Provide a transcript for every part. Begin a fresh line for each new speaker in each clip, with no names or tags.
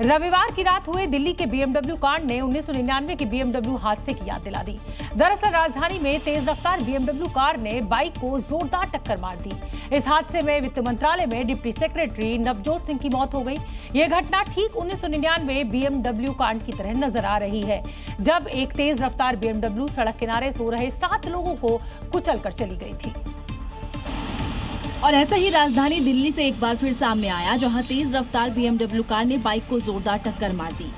रविवार की रात हुए दिल्ली के BMW कांड ने 1999 के BMW हादसे की याद दिला दी। दरअसल राजधानी में तेज रफ्तार BMW कार ने बाइक को जोरदार टक्कर मार दी। इस हादसे में वित्त मंत्रालय में डिप्टी सेक्रेटरी नवजोत सिंह की मौत हो गई। ये घटना ठीक 1999 BMW कांड की तरह नजर आ रही है, जब एक तेज रफ्तार BMW सड़क किनारे सो रहे 7 लोगों को कुचलकर चली गई थी।
और ऐसा ही राजधानी दिल्ली से एक बार फिर सामने आया, जहां तेज रफ्तार BMW कार ने बाइक को जोरदार टक्कर मार दी।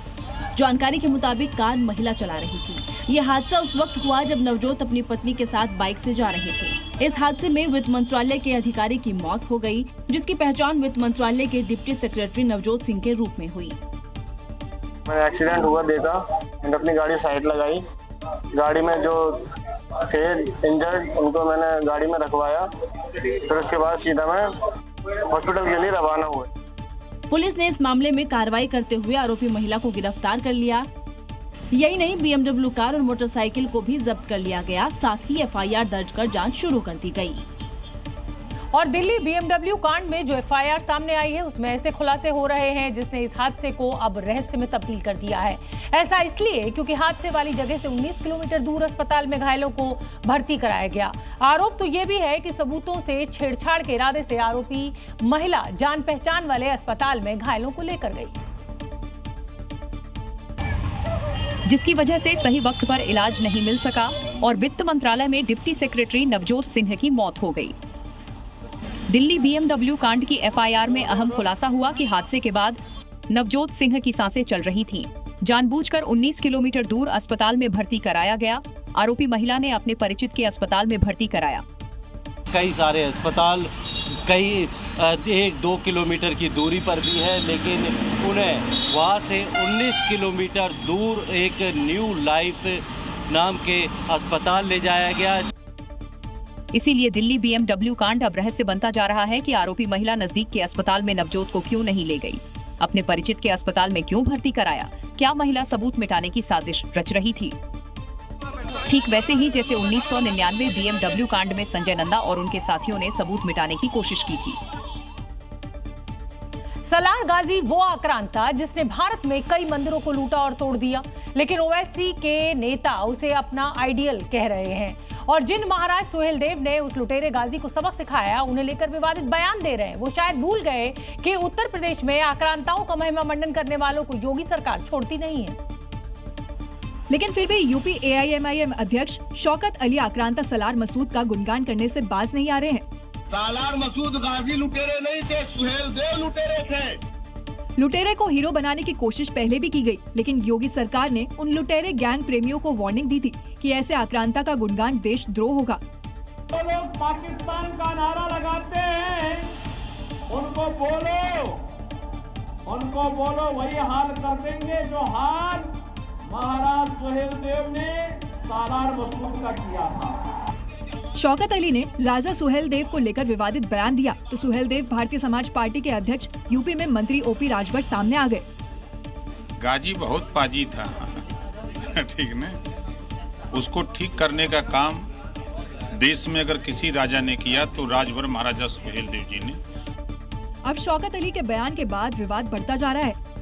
जानकारी के मुताबिक कार महिला चला रही थी। ये हादसा उस वक्त हुआ जब नवजोत अपनी पत्नी के साथ बाइक से जा रहे थे। इस हादसे में वित्त मंत्रालय के अधिकारी की मौत हो गई, जिसकी पहचान वित्त मंत्रालय के डिप्टी सेक्रेटरी नवजोत सिंह के रूप में हुई।
मैंने एक्सीडेंट हुआ देखा, मैंने अपनी गाड़ी साइड लगाई, गाड़ी में जो थे इंजर्ड उनको मैंने गाड़ी में रखवाया, फिर उसके बाद सीधा मैं हॉस्पिटल के लिए रवाना हुआ।
पुलिस ने इस मामले में कार्रवाई करते हुए आरोपी महिला को गिरफ्तार कर लिया। यही नहीं, BMW कार और मोटरसाइकिल को भी जब्त कर लिया गया। साथ ही FIR दर्ज कर जांच शुरू कर दी गई।
और दिल्ली BMW कांड में जो FIR सामने आई है, उसमें ऐसे खुलासे हो रहे हैं जिसने इस हादसे को अब रहस्य में तब्दील कर दिया है। ऐसा इसलिए क्योंकि हादसे वाली जगह से 19 किलोमीटर दूर अस्पताल में घायलों को भर्ती कराया गया। आरोप तो ये भी है कि सबूतों से छेड़छाड़ के इरादे से आरोपी महिला जान पहचान वाले अस्पताल में घायलों को लेकर गई,
जिसकी वजह से सही वक्त पर इलाज नहीं मिल सका और वित्त मंत्रालय में डिप्टी सेक्रेटरी नवजोत सिंह की मौत हो गई। दिल्ली BMW कांड की FIR में अहम खुलासा हुआ कि हादसे के बाद नवजोत सिंह की सांसें चल रही थीं। जानबूझकर 19 किलोमीटर दूर अस्पताल में भर्ती कराया गया। आरोपी महिला ने अपने परिचित के अस्पताल में भर्ती कराया।
कई सारे अस्पताल कई 1-2 किलोमीटर की दूरी पर भी है, लेकिन उन्हें वहां से 19 किलोमीटर दूर एक न्यू लाइफ नाम के अस्पताल ले जाया गया।
इसीलिए दिल्ली BMW कांड अब रहस्य बनता जा रहा है कि आरोपी महिला नजदीक के अस्पताल में नवजोत को क्यों नहीं ले गई, अपने परिचित के अस्पताल में क्यों भर्ती कराया। क्या महिला सबूत मिटाने की साजिश रच रही थी? ठीक वैसे ही जैसे 1999 BMW कांड में संजय नंदा और उनके साथियों ने सबूत मिटाने की कोशिश की थी।
सलार गाजी वो आक्रांत था जिसने भारत में कई मंदिरों को लूटा और तोड़ दिया, लेकिन ओवैसी के नेता उसे अपना आइडियल कह रहे हैं। और जिन महाराज सुहेलदेव ने उस लुटेरे गाजी को सबक सिखाया, उन्हें लेकर विवादित बयान दे रहे हैं। वो शायद भूल गए कि उत्तर प्रदेश में आक्रांताओं का महिमा मंडन करने वालों को योगी सरकार छोड़ती नहीं है।
लेकिन फिर भी यूपी AIMIM अध्यक्ष शौकत अली आक्रांता सलार मसूद का गुणगान करने से बाज नहीं आ रहे हैं।
सालार मसूद गाजी लुटेरे नहीं थे, सुहेलदेव लुटेरे थे।
लुटेरे को हीरो बनाने की कोशिश पहले भी की गई, लेकिन योगी सरकार ने उन लुटेरे गैंग प्रेमियों को वार्निंग दी थी कि ऐसे आक्रांता का गुणगान देशद्रोह होगा।
तो लोग पाकिस्तान का नारा लगाते हैं, उनको बोलो वही हाल कर देंगे जो हाल महाराज सुहेलदेव ने सालार मसूद का किया था।
शौकत अली ने राजा सुहेलदेव को लेकर विवादित बयान दिया तो सुहेलदेव भारतीय समाज पार्टी के अध्यक्ष यूपी में मंत्री OP राजभर सामने आ गए।
गाजी बहुत पाजी था ठीक न, उसको ठीक करने का काम देश में अगर किसी राजा ने किया तो राजभर महाराजा सुहेलदेव जी ने।
अब शौकत अली के बयान के बाद विवाद बढ़ता जा रहा है।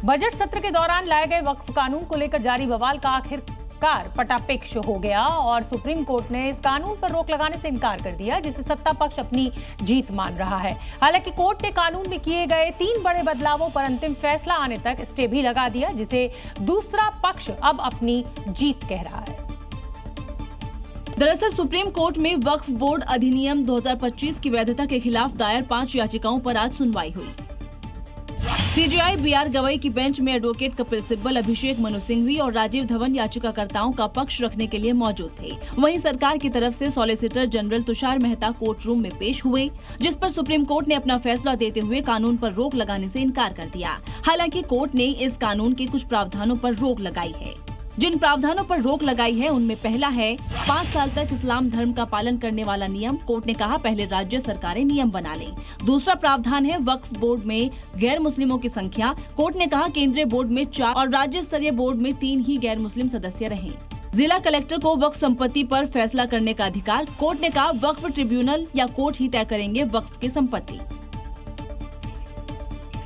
बजट सत्र के दौरान लाए गए वक्फ कानून को लेकर जारी बवाल का आखिरकार पटापेक्ष हो गया और सुप्रीम कोर्ट ने इस कानून पर रोक लगाने से इनकार कर दिया, जिसे सत्ता पक्ष अपनी जीत मान रहा है। हालांकि कोर्ट ने कानून में किए गए 3 बड़े बदलावों पर अंतिम फैसला आने तक स्टे भी लगा दिया, जिसे दूसरा पक्ष अब अपनी जीत कह रहा है।
दरअसल सुप्रीम कोर्ट में वक्फ बोर्ड अधिनियम 2025 की वैधता के खिलाफ दायर 5 याचिकाओं पर आज सुनवाई हुई। CJI BR गवई की बेंच में एडवोकेट कपिल सिब्बल, अभिषेक मनु सिंघवी और राजीव धवन याचिकाकर्ताओं का पक्ष रखने के लिए मौजूद थे। वहीं सरकार की तरफ से solicitor general Tushar Mehta court room में पेश हुए, जिस पर सुप्रीम कोर्ट ने अपना फैसला देते हुए कानून पर रोक लगाने से इनकार कर दिया। हालांकि कोर्ट ने इस कानून के कुछ प्रावधानों पर रोक लगाई है। जिन प्रावधानों पर रोक लगाई है उनमें पहला है 5 साल तक इस्लाम धर्म का पालन करने वाला नियम। कोर्ट ने कहा पहले राज्य सरकारें नियम बना लें। दूसरा प्रावधान है वक्फ बोर्ड में गैर मुस्लिमों की संख्या। कोर्ट ने कहा केंद्रीय बोर्ड में 4 और राज्य स्तरीय बोर्ड में 3 ही गैर मुस्लिम सदस्य रहें। जिला कलेक्टर को वक्फ संपत्ति पर फैसला करने का अधिकार। कोर्ट ने कहा वक्फ ट्रिब्यूनल या कोर्ट ही तय करेंगे वक्फ की संपत्ति।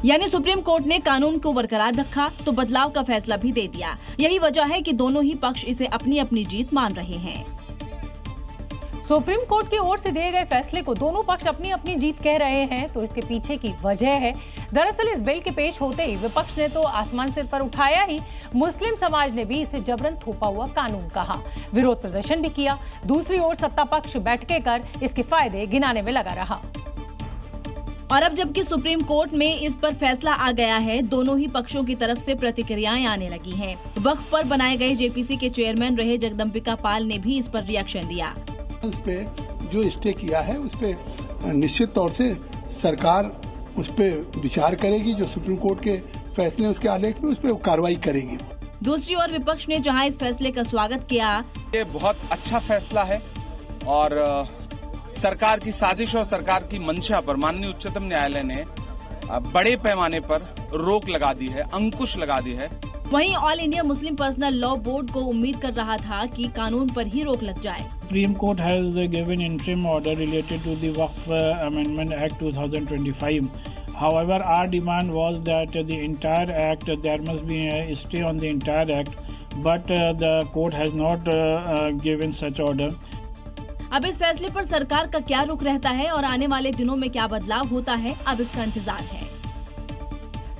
यानी सुप्रीम कोर्ट ने कानून को बरकरार रखा तो बदलाव का फैसला भी दे दिया। यही वजह है कि दोनों ही पक्ष इसे अपनी अपनी जीत मान रहे हैं।
सुप्रीम कोर्ट की ओर से दिए गए फैसले को दोनों पक्ष अपनी अपनी जीत कह रहे हैं, तो इसके पीछे की वजह है। दरअसल इस बिल के पेश होते ही विपक्ष ने तो आसमान सिर पर उठाया ही, मुस्लिम समाज ने भी इसे जबरन थोपा हुआ कानून कहा, विरोध प्रदर्शन भी किया। दूसरी ओर सत्ता पक्ष बैठकें कर इसके फायदे गिनाने में लगा रहा।
और अब जबकि सुप्रीम कोर्ट में इस पर फैसला आ गया है, दोनों ही पक्षों की तरफ से प्रतिक्रियाएं आने लगी हैं। वक्फ पर बनाए गए जेपीसी के चेयरमैन रहे जगदम्बिका पाल ने भी इस पर रिएक्शन दिया।
उस पे जो स्टे किया है उस पे निश्चित तौर से सरकार उस पे विचार करेगी, जो सुप्रीम कोर्ट के फैसले उसके आलेख में उस पे कार्रवाई करेगी।
दूसरी ओर विपक्ष ने जहां इस फैसले का स्वागत किया,
ये बहुत अच्छा फैसला है और सरकार की साजिश और सरकार की मंशा पर माननीय उच्चतम न्यायालय ने बड़े पैमाने पर रोक लगा दी है, अंकुश लगा दी है।
वहीं all India Muslim personal law board को उम्मीद कर रहा था कि कानून पर ही रोक लग जाए।
Supreme Court has given interim order related to the Waqf Amendment Act 2025. However, our demand was that the entire act, there must be a stay on the entire act, but the court has not given such order.
अब इस फैसले पर सरकार का क्या रुख रहता है और आने वाले दिनों में क्या बदलाव होता है, अब इसका इंतजार है।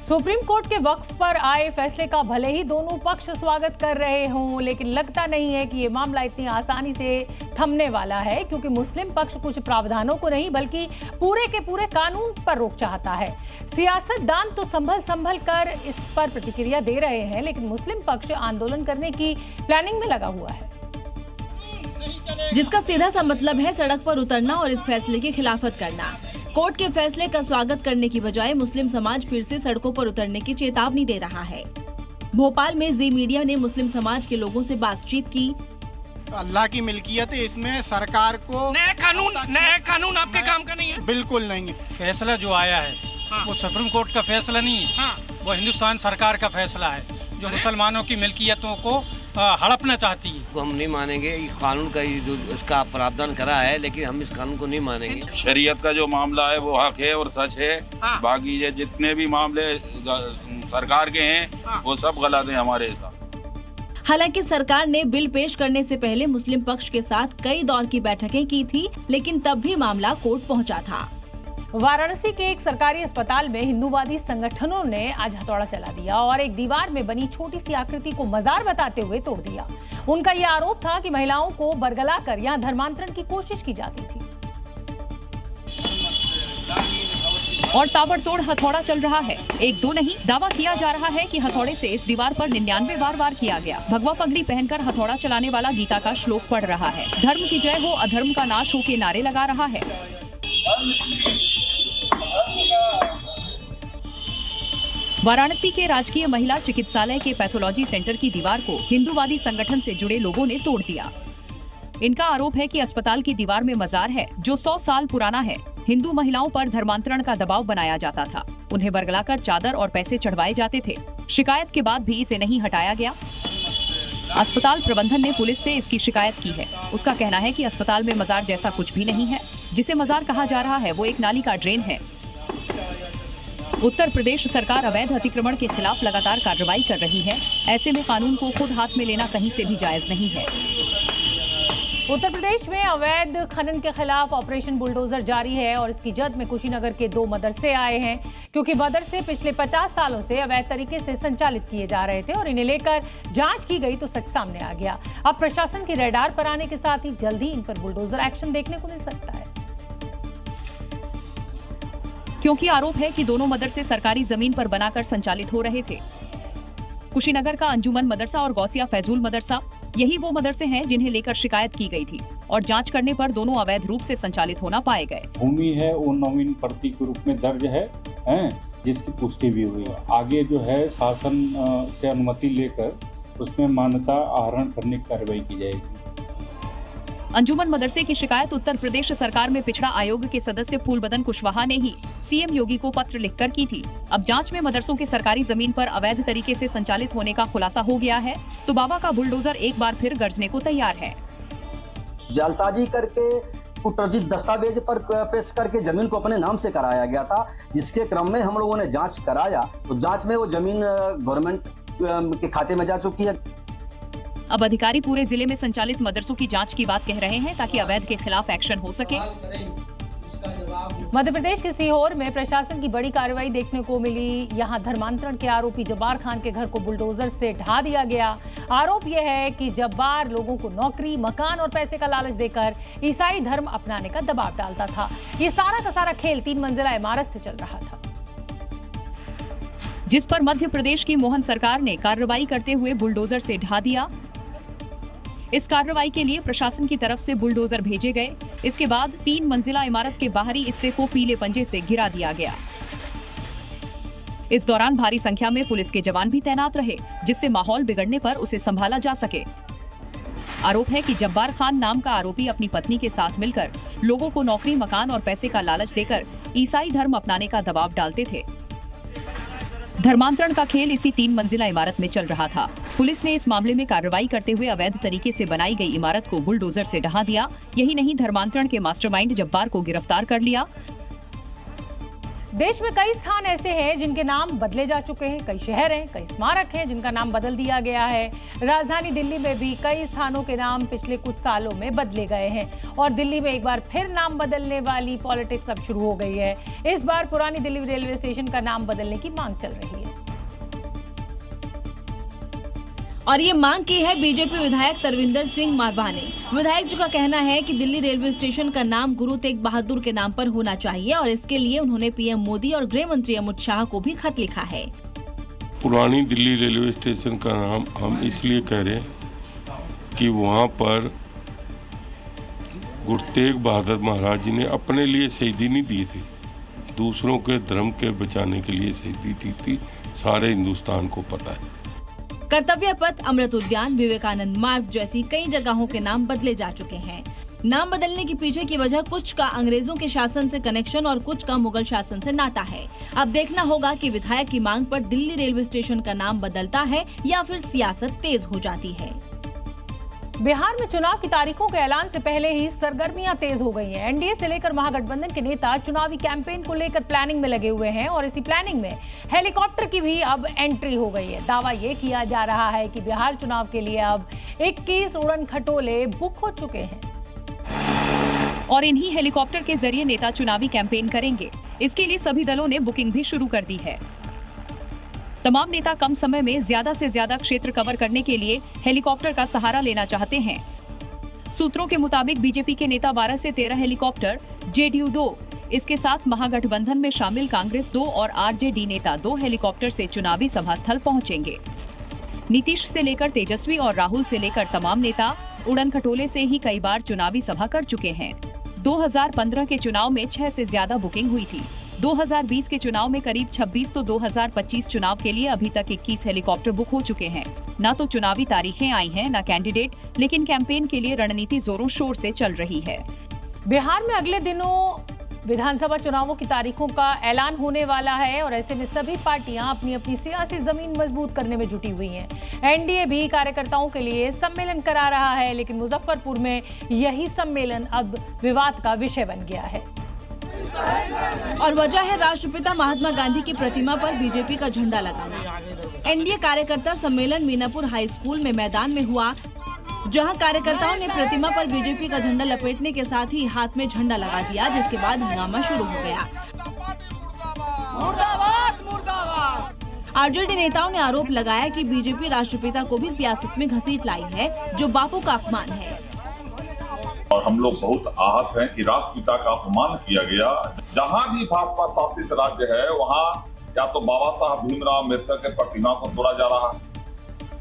सुप्रीम कोर्ट के वक्फ पर आए फैसले का भले ही दोनों पक्ष स्वागत कर रहे हों, लेकिन लगता नहीं है कि ये मामला इतनी आसानी से थमने वाला है, क्योंकि मुस्लिम पक्ष कुछ प्रावधानों को नहीं बल्कि पूरे के पूरे कानून पर रोक चाहता है। सियासतदान तो संभल कर इस पर प्रतिक्रिया दे रहे हैं, लेकिन मुस्लिम पक्ष आंदोलन करने की प्लानिंग में लगा हुआ है,
जिसका सीधा सा मतलब है सड़क पर उतरना और इस फैसले की खिलाफत करना। कोर्ट के फैसले का स्वागत करने की बजाय मुस्लिम समाज फिर से सड़कों पर उतरने की चेतावनी दे रहा है। भोपाल में जी मीडिया ने मुस्लिम समाज के लोगों से बातचीत की।
अल्लाह की मिल्कियत है, इसमें सरकार को नया कानून आपके काम का नहीं है। बिल्कुल नहीं।
फैसला जो आया है वो सुप्रीम कोर्ट का फैसला नहीं है, वो हिंदुस्तान सरकार का फैसला है, जो मुसलमानों की मिल्कियतों को हड़पना चाहती है।
हम नहीं मानेंगे, ये कानून का जो इसका प्रावधान करा है, लेकिन हम इस कानून को नहीं मानेंगे।
शरीयत का जो मामला है वो हक है और सच है, बाकी ये जितने भी मामले सरकार के हैं वो सब गलत हैं हमारे साथ।
हालांकि सरकार ने बिल पेश करने से पहले मुस्लिम पक्ष के साथ कई दौर की बैठकें की थी, लेकिन तब भी मामला कोर्ट पहुंचा था।
वाराणसी के एक सरकारी अस्पताल में हिंदूवादी संगठनों ने आज हथौड़ा चला दिया और एक दीवार में बनी छोटी सी आकृति को मजार बताते हुए तोड़ दिया। उनका यह आरोप था कि महिलाओं को बरगलाकर यहां धर्मांतरण की कोशिश की जाती थी।
और ताबड़तोड़ हथौड़ा चल रहा है। एक दो नहीं, दावा किया जा रहा है कि हथौड़े से इस दीवार पर 99 बार वार किया गया। भगवा पगड़ी पहनकर हथौड़ा चलाने वाला गीता का श्लोक पढ़ रहा है। धर्म की जय हो, अधर्म का नाश हो के नारे लगा रहा है। वाराणसी के राजकीय महिला चिकित्सालय के पैथोलॉजी सेंटर की दीवार को हिंदूवादी संगठन से जुड़े लोगों ने तोड़ दिया। इनका आरोप है कि अस्पताल की दीवार में मजार है जो 100 साल पुराना है। हिंदू महिलाओं पर धर्मांतरण का दबाव बनाया जाता था, उन्हें बरगलाकर चादर और पैसे चढ़वाए जाते थे। शिकायत के बाद भी इसे नहीं हटाया गया। अस्पताल प्रबंधन ने पुलिस से इसकी शिकायत की है। उसका कहना है कि अस्पताल में मजार जैसा कुछ भी नहीं है। जिसे मजार कहा जा रहा है वो एक नाली का ड्रेन है। उत्तर प्रदेश सरकार अवैध अतिक्रमण के खिलाफ लगातार कार्रवाई कर रही है। ऐसे में कानून को खुद हाथ में लेना कहीं से भी जायज नहीं है।
उत्तर प्रदेश में अवैध खनन के खिलाफ ऑपरेशन बुलडोजर जारी है और इसकी जद में कुशीनगर के 2 मदरसे आए हैं, क्योंकि मदरसे पिछले 50 सालों से अवैध तरीके से संचालित किए जा रहे थे और इन्हें लेकर जांच की गई तो सच सामने आ गया। अब प्रशासन की रेडार पर आने के साथ ही जल्द ही इन पर बुलडोजर एक्शन देखने को मिल सकता है,
क्योंकि आरोप है कि दोनों मदरसे सरकारी जमीन पर बनाकर संचालित हो रहे थे। कुशीनगर का अंजुमन मदरसा और गौसिया फैजूल मदरसा, यही वो मदरसे हैं जिन्हें लेकर शिकायत की गई थी और जांच करने पर दोनों अवैध रूप से संचालित होना पाए गए।
भूमि है वो नॉमिन प्रति के रूप में दर्ज है जिसकी पुष्टि भी हुई। आगे जो है शासन से अनुमति लेकर उसमें मान्यता आहरण करने की कार्रवाई की जाएगी।
अंजुमन मदरसे की शिकायत उत्तर प्रदेश सरकार में पिछड़ा आयोग के सदस्य फूलबदन कुशवाहा ने ही सीएम योगी को पत्र लिखकर की थी। अब जांच में मदरसों के सरकारी जमीन पर अवैध तरीके से संचालित होने का खुलासा हो गया है, तो बाबा का बुलडोजर एक बार फिर गरजने को तैयार है।
जालसाजी करके कुटर्जित दस्तावेज पर पेश करके जमीन को अपने नाम से कराया गया था, जिसके क्रम में हम लोगों ने जांच कराया तो जांच में वो जमीन गवर्नमेंट के खाते में जा चुकी है।
अब अधिकारी पूरे जिले में संचालित मदरसों की जांच की बात कह रहे हैं ताकि अवैध के खिलाफ एक्शन हो सके।
मध्य प्रदेश के सीहोर में प्रशासन की बड़ी कार्रवाई देखने को मिली। यहां धर्मांतरण के आरोपी जब्बार खान के घर को बुलडोजर से ढा दिया गया। आरोप यह है कि जब्बार लोगों को नौकरी, मकान और पैसे का लालच देकर ईसाई धर्म अपनाने का दबाव डालता था। ये सारा का सारा खेल 3 मंजिला इमारत से चल रहा था,
जिस पर मध्य प्रदेश की मोहन सरकार ने कार्रवाई करते हुए बुलडोजर से ढा दिया। इस कार्रवाई के लिए प्रशासन की तरफ से बुलडोजर भेजे गए। इसके बाद 3 मंजिला इमारत के बाहरी हिस्से को पीले पंजे से गिरा दिया गया। इस दौरान भारी संख्या में पुलिस के जवान भी तैनात रहे, जिससे माहौल बिगड़ने पर उसे संभाला जा सके। आरोप है कि जब्बार खान नाम का आरोपी अपनी पत्नी के साथ मिलकर लोगों को नौकरी, मकान और पैसे का लालच देकर ईसाई धर्म अपनाने का दबाव डालते थे। धर्मांतरण का खेल इसी 3 मंजिला इमारत में चल रहा था। पुलिस ने इस मामले में कार्रवाई करते हुए अवैध तरीके से बनाई गई इमारत को बुलडोजर से ढहा दिया। यही नहीं, धर्मांतरण के मास्टरमाइंड जब्बार को गिरफ्तार कर लिया।
देश में कई स्थान ऐसे हैं जिनके नाम बदले जा चुके हैं, कई शहर हैं, कई स्मारक हैं जिनका नाम बदल दिया गया है। राजधानी दिल्ली में भी कई स्थानों के नाम पिछले कुछ सालों में बदले गए हैं और दिल्ली में एक बार फिर नाम बदलने वाली पॉलिटिक्स अब शुरू हो गई है। इस बार पुरानी दिल्ली रेलवे स्टेशन का नाम बदलने की मांग चल रही है
और ये मांग की है बीजेपी विधायक तरविंदर सिंह मारवाह ने। विधायक जी का कहना है कि दिल्ली रेलवे स्टेशन का नाम गुरु तेग बहादुर के नाम पर होना चाहिए और इसके लिए उन्होंने पीएम मोदी और गृह मंत्री अमित शाह को भी खत लिखा है।
पुरानी दिल्ली रेलवे स्टेशन का नाम हम इसलिए कह रहे हैं कि वहाँ पर गुरु तेग बहादुर महाराज जी ने अपने लिए शहीदी नहीं दी थी, दूसरों के धर्म के बचाने के लिए शहीदी दी थी। सारे हिंदुस्तान को पता है।
कर्तव्य पथ, अमृत उद्यान, विवेकानंद मार्ग जैसी कई जगहों के नाम बदले जा चुके हैं। नाम बदलने के पीछे की वजह कुछ का अंग्रेजों के शासन से कनेक्शन और कुछ का मुगल शासन से नाता है। अब देखना होगा कि विधायक की मांग पर दिल्ली रेलवे स्टेशन का नाम बदलता है या फिर सियासत तेज हो जाती है।
बिहार में चुनाव की तारीखों के ऐलान से पहले ही सरगर्मियां तेज हो गई हैं। एनडीए से लेकर महागठबंधन के नेता चुनावी कैंपेन को लेकर प्लानिंग में लगे हुए हैं और इसी प्लानिंग में हेलीकॉप्टर की भी अब एंट्री हो गई है। दावा ये किया जा रहा है कि बिहार चुनाव के लिए अब 21 उड़न खटोले बुक हो चुके हैं
और इन्हीं हेलीकॉप्टर के जरिए नेता चुनावी कैंपेन करेंगे। इसके लिए सभी दलों ने बुकिंग भी शुरू कर दी है। तमाम नेता कम समय में ज्यादा से ज्यादा क्षेत्र कवर करने के लिए हेलीकॉप्टर का सहारा लेना चाहते हैं। सूत्रों के मुताबिक बीजेपी के नेता 12 से 13 हेलीकॉप्टर, जेडीयू 2, इसके साथ महागठबंधन में शामिल कांग्रेस 2 और आरजेडी नेता 2 हेलीकॉप्टर से चुनावी सभा स्थल पहुंचेंगे। नीतीश से लेकर तेजस्वी और राहुल से लेकर तमाम नेता उड़न खटोले से ही कई बार चुनावी सभा कर चुके हैं। 2015 के चुनाव में 6 से ज्यादा बुकिंग हुई थी। 2020 के चुनाव में करीब 26 तो 2025 चुनाव के लिए अभी तक 21 हेलीकॉप्टर बुक हो चुके हैं। न तो चुनावी तारीखें आई हैं, न कैंडिडेट, लेकिन कैंपेन के लिए रणनीति जोरों शोर से चल रही है।
बिहार में अगले दिनों विधानसभा चुनावों की तारीखों का ऐलान होने वाला है और ऐसे में सभी पार्टियां अपनी अपनी सियासी जमीन मजबूत करने में जुटी हुई हैं। एनडीए भी कार्यकर्ताओं के लिए सम्मेलन करा रहा है, लेकिन मुजफ्फरपुर में यही सम्मेलन अब विवाद का विषय बन गया है
और वजह है राष्ट्रपिता महात्मा गांधी की प्रतिमा पर बीजेपी का झंडा लगाना। एनडीए कार्यकर्ता सम्मेलन मीनापुर हाई स्कूल में मैदान में हुआ, जहां कार्यकर्ताओं ने प्रतिमा पर बीजेपी का झंडा लपेटने के साथ ही हाथ में झंडा लगा दिया, जिसके बाद हंगामा शुरू हो गया। आरजेडी नेताओं ने आरोप लगाया कि बीजेपी राष्ट्रपिता को भी सियासत में घसीट लाई है, जो बापू का अपमान है।
और हम लोग बहुत आहत हैं कि राष्ट्रपिता का अपमान किया गया। जहां भी भाजपा शासित राज्य है वहां या तो बाबा साहब भीमराव अम्बेडकर के प्रतिमा को तोड़ा जा रहा है,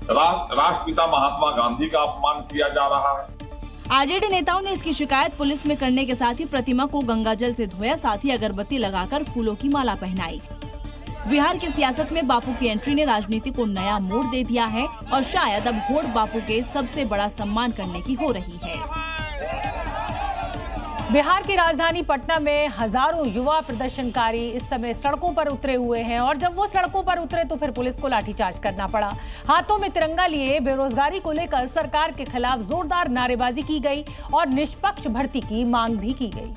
राष्ट्रपिता महात्मा गांधी का अपमान किया जा रहा है।
आरजेडी नेताओं ने इसकी शिकायत पुलिस में करने के साथ ही प्रतिमा को गंगाजल से धोया, साथ ही अगरबत्ती लगाकर फूलों की माला पहनाई। बिहार की सियासत में बापू की एंट्री ने राजनीति को नया मोड़ दे दिया है और शायद अब वोट बापू के सबसे बड़ा सम्मान करने की हो रही है।
बिहार की राजधानी पटना में हजारों युवा प्रदर्शनकारी इस समय सड़कों पर उतरे हुए हैं और जब वो सड़कों पर उतरे तो फिर पुलिस को लाठीचार्ज करना पड़ा। हाथों में तिरंगा लिए बेरोजगारी को लेकर सरकार के खिलाफ जोरदार नारेबाजी की गई और निष्पक्ष भर्ती की मांग भी की गई।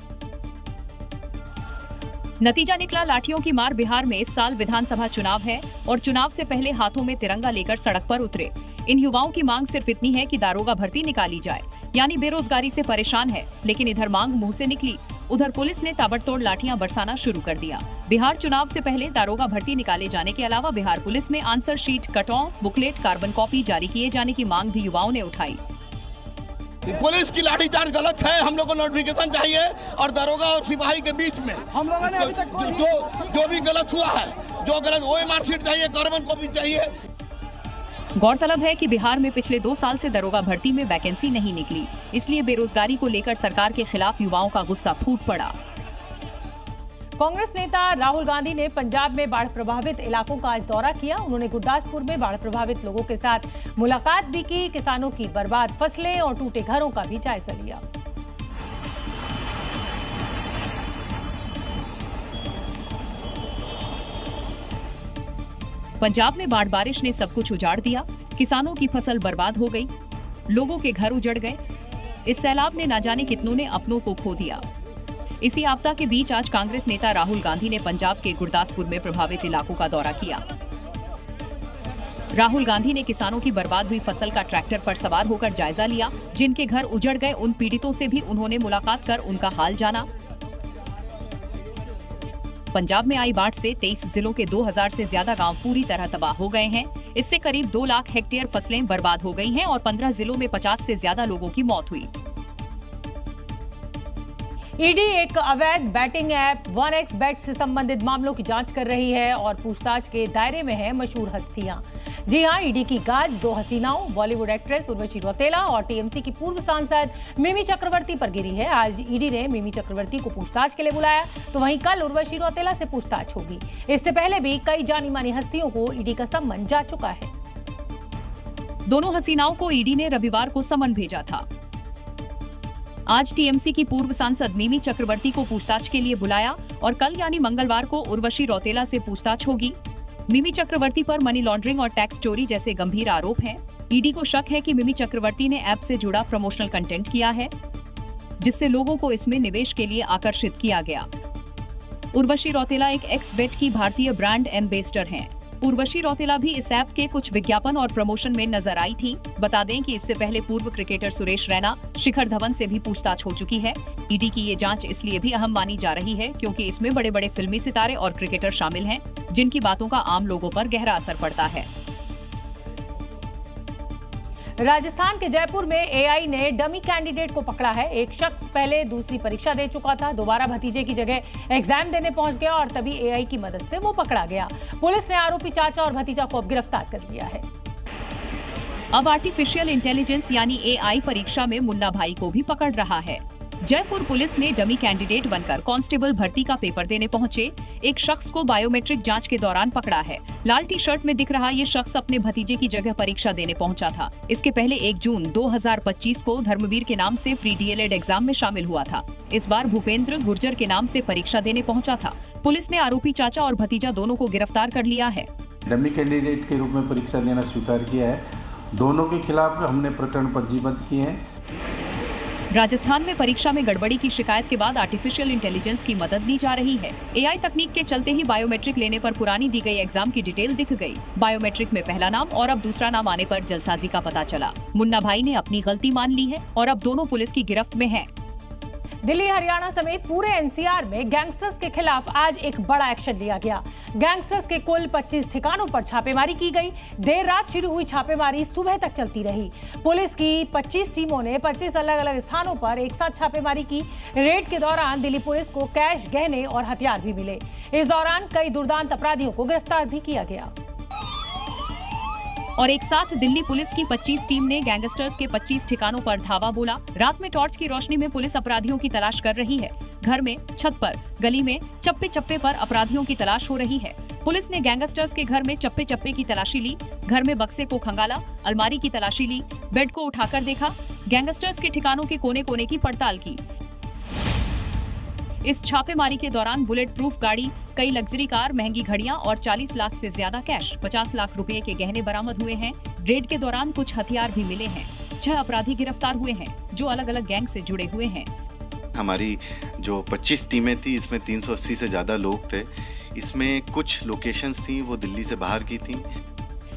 नतीजा निकला लाठियों की मार। बिहार में इस साल विधानसभा चुनाव है और चुनाव से पहले हाथों में तिरंगा लेकर सड़क पर उतरे। इन युवाओं की मांग सिर्फ इतनी है कि दारोगा भर्ती निकाली जाए, यानी बेरोजगारी से परेशान है। लेकिन इधर मांग मुंह से निकली, उधर पुलिस ने ताबड़तोड़ लाठियां बरसाना शुरू कर दिया। बिहार चुनाव से पहले दारोगा भर्ती निकाले जाने के अलावा बिहार पुलिस में answer sheet, cut off, booklet, carbon copy जारी किए जाने की मांग भी युवाओं ने उठाई।
पुलिस की लाठीचार्ज गलत है, हम लोग को नोटिफिकेशन चाहिए और दारोगा और सिपाही के बीच में हम लोगों ने अभी तक जो भी गलत हुआ है, जो गलत OMR शीट चाहिए, कार्बन कॉपी चाहिए।
गौरतलब है कि बिहार में पिछले 2 साल से दारोगा भर्ती में वैकेंसी नहीं निकली, इसलिए बेरोजगारी को लेकर सरकार के खिलाफ युवाओं का गुस्सा फूट पड़ा।
कांग्रेस नेता राहुल गांधी ने पंजाब में बाढ़ प्रभावित इलाकों का आज दौरा किया। उन्होंने गुरदासपुर में बाढ़ प्रभावित लोगों के साथ मुलाकात भी की। किसानों की बर्बाद फसलें और टूटे घरों का भी जायजा लिया।
पंजाब में बाढ़ बारिश ने सब कुछ उजाड़ दिया। किसानों की फसल बर्बाद हो गई, लोगों के घर उजड़ गए। इस सैलाब ने ना जाने कितनों ने अपनों को खो दिया। इसी आपदा के बीच आज कांग्रेस नेता राहुल गांधी ने पंजाब के गुरदासपुर में प्रभावित इलाकों का दौरा किया। राहुल गांधी ने किसानों की बर्बाद हुई फसल का ट्रैक्टर पर सवार होकर जायजा लिया। जिनके घर उजड़ गए उन पीड़ितों से भी उन्होंने मुलाकात कर उनका हाल जाना। पंजाब में आई बाढ़ से 23 जिलों के 2000 से ज्यादा गांव पूरी तरह तबाह हो गए हैं। इससे करीब 2 लाख हेक्टेयर फसलें बर्बाद हो गई हैं और 15 जिलों में 50 से ज्यादा लोगों की मौत हुई।
ईडी एक अवैध बैटिंग ऐप 1xBet से संबंधित मामलों की जांच कर रही है और पूछताछ के दायरे में है मशहूर हस्तियां। जी हां, ईडी की गाज 2 हसीनाओं, बॉलीवुड एक्ट्रेस उर्वशी रौतेला और टीएमसी की पूर्व सांसद मिमी चक्रवर्ती पर गिरी है। आज ईडी ने मिमी चक्रवर्ती को पूछताछ के लिए बुलाया, तो वहीं कल उर्वशी रौतेला से पूछताछ होगी। इससे पहले भी कई जानी मानी हस्तियों को ईडी का सम्मन जा चुका है।
दोनों हसीनाओं को ईडी ने रविवार को सम्मन भेजा था। आज टीएमसी की पूर्व सांसद मिमी चक्रवर्ती को पूछताछ के लिए बुलाया और कल यानी मंगलवार को उर्वशी रौतेला से पूछताछ होगी। मिमी चक्रवर्ती पर मनी लॉन्ड्रिंग और टैक्स चोरी जैसे गंभीर आरोप हैं। ईडी को शक है कि मिमी चक्रवर्ती ने ऐप से जुड़ा प्रमोशनल कंटेंट किया है, जिससे लोगों को इसमें निवेश के लिए आकर्षित किया गया। उर्वशी रौतेला एक XBet की भारतीय ब्रांड एम्बेसडर हैं। उर्वशी रौतेला भी इस ऐप के कुछ विज्ञापन और प्रमोशन में नजर आई थी। बता दें कि इससे पहले पूर्व क्रिकेटर सुरेश रैना, शिखर धवन से भी पूछताछ हो चुकी है। ईडी की ये जांच इसलिए भी अहम मानी जा रही है क्योंकि इसमें बड़े बड़े फिल्मी सितारे और क्रिकेटर शामिल हैं, जिनकी बातों का आम लोगों पर गहरा असर पड़ता है।
राजस्थान के जयपुर में एआई ने डमी कैंडिडेट को पकड़ा है। एक शख्स पहले दूसरी परीक्षा दे चुका था, दोबारा भतीजे की जगह एग्जाम देने पहुंच गया और तभी एआई की मदद से वो पकड़ा गया। पुलिस ने आरोपी चाचा और भतीजा को अब गिरफ्तार कर लिया है।
अब आर्टिफिशियल इंटेलिजेंस यानी एआई परीक्षा में मुन्ना भाई को भी पकड़ रहा है। जयपुर पुलिस ने डमी कैंडिडेट बनकर कांस्टेबल भर्ती का पेपर देने पहुंचे एक शख्स को बायोमेट्रिक जांच के दौरान पकड़ा है। लाल टी शर्ट में दिख रहा ये शख्स अपने भतीजे की जगह परीक्षा देने पहुंचा था। इसके पहले 1 जून 2025 को धर्मवीर के नाम से प्री डीएलएड एग्जाम में शामिल हुआ था। इस बार भूपेंद्र गुर्जर के नाम से परीक्षा देने पहुंचा था। पुलिस ने आरोपी चाचा और भतीजा दोनों को गिरफ्तार कर लिया है।
डमी कैंडिडेट के रूप में परीक्षा देना स्वीकार किया है। दोनों के खिलाफ हमने प्रकरण पंजीबद्ध किए हैं।
राजस्थान में परीक्षा में गड़बड़ी की शिकायत के बाद आर्टिफिशियल इंटेलिजेंस की मदद ली जा रही है। एआई तकनीक के चलते ही बायोमेट्रिक लेने पर पुरानी दी गई एग्जाम की डिटेल दिख गई। बायोमेट्रिक में पहला नाम और अब दूसरा नाम आने पर जलसाजी का पता चला। मुन्ना भाई ने अपनी गलती मान ली है और अब दोनों पुलिस की गिरफ्त में हैं।
दिल्ली, हरियाणा समेत पूरे एनसीआर में गैंगस्टर्स के खिलाफ आज एक बड़ा एक्शन लिया गया। गैंगस्टर्स के कुल 25 ठिकानों पर छापेमारी की गई। देर रात शुरू हुई छापेमारी सुबह तक चलती रही। पुलिस की 25 टीमों ने 25 अलग अलग स्थानों पर एक साथ छापेमारी की। रेड के दौरान दिल्ली पुलिस को कैश, गहने और हथियार भी मिले। इस दौरान कई दुर्दांत अपराधियों को गिरफ्तार भी किया गया।
और एक साथ दिल्ली पुलिस की 25 टीम ने गैंगस्टर्स के 25 ठिकानों पर धावा बोला। रात में टॉर्च की रोशनी में पुलिस अपराधियों की तलाश कर रही है। घर में, छत पर, गली में, चप्पे चप्पे पर अपराधियों की तलाश हो रही है। पुलिस ने गैंगस्टर्स के घर में चप्पे चप्पे की तलाशी ली। घर में बक्से को खंगाला, अलमारी की तलाशी ली, बेड को उठाकर देखा। गैंगस्टर्स के ठिकानों के कोने कोने की पड़ताल की। इस छापेमारी के दौरान बुलेट प्रूफ गाड़ी, कई लग्जरी कार, महंगी घड़ियां और 40 लाख से ज्यादा कैश, 50 लाख रुपए के गहने बरामद हुए हैं। रेड के दौरान कुछ हथियार भी मिले हैं। 6 अपराधी गिरफ्तार हुए हैं जो अलग अलग गैंग से जुड़े हुए हैं।
हमारी जो 25 टीमें थी, इसमें 380 से ज्यादा लोग थे। इसमें कुछ लोकेशंस थी वो दिल्ली से बाहर की थी।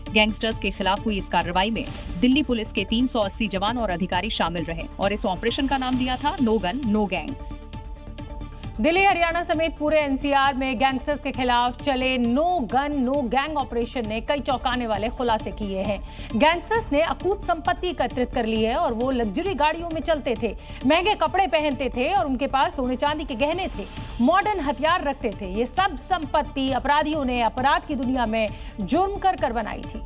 गैंगस्टर्स के खिलाफ हुई इस कार्रवाई में दिल्ली पुलिस के 380 जवान और अधिकारी शामिल रहे और इस ऑपरेशन का नाम दिया था no gun no gang.
Delhi, Haryana समेत पूरे एनसीआर में गैंगस्टर्स के खिलाफ चले no gun no gang operation ने कई चौंकाने वाले खुलासे किए हैं। गैंगस्टर्स ने अकूत संपत्ति एकत्रित कर ली है और वो लग्जरी गाड़ियों में चलते थे, महंगे कपड़े पहनते थे और उनके पास सोने चांदी के गहने थे, मॉडर्न हथियार रखते थे। ये सब संपत्ति अपराधियों ने अपराध की दुनिया में जुर्म कर बनाई थी।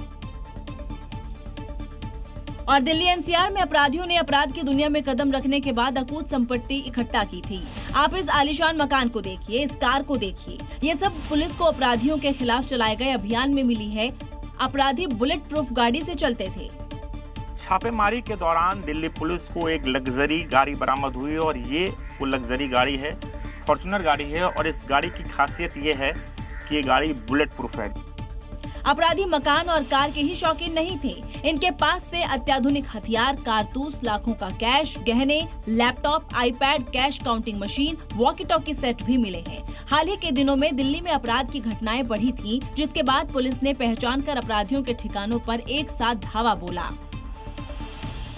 और दिल्ली एनसीआर में अपराधियों ने अपराध की दुनिया में कदम रखने के बाद अकूत संपत्ति इकट्ठा की थी। आप इस आलीशान मकान को देखिए, इस कार को देखिए। ये सब पुलिस को अपराधियों के खिलाफ चलाए गए अभियान में मिली है। अपराधी बुलेट प्रूफ गाड़ी से चलते थे।
छापेमारी के दौरान दिल्ली पुलिस को एक लग्जरी गाड़ी बरामद हुई और ये वो लग्जरी गाड़ी है, फॉर्च्यूनर गाड़ी है और इस गाड़ी की खासियत ये है कि ये गाड़ी बुलेट प्रूफ है।
अपराधी मकान और कार के ही शौकीन नहीं थे। इनके पास से अत्याधुनिक हथियार, कारतूस, लाखों का कैश, गहने, laptop, iPad, cash counting machine, walkie talkie set भी मिले हैं। हाल ही के दिनों में दिल्ली में अपराध की घटनाएं बढ़ी थीं, जिसके बाद पुलिस ने पहचान कर अपराधियों के ठिकानों पर एक साथ धावा बोला।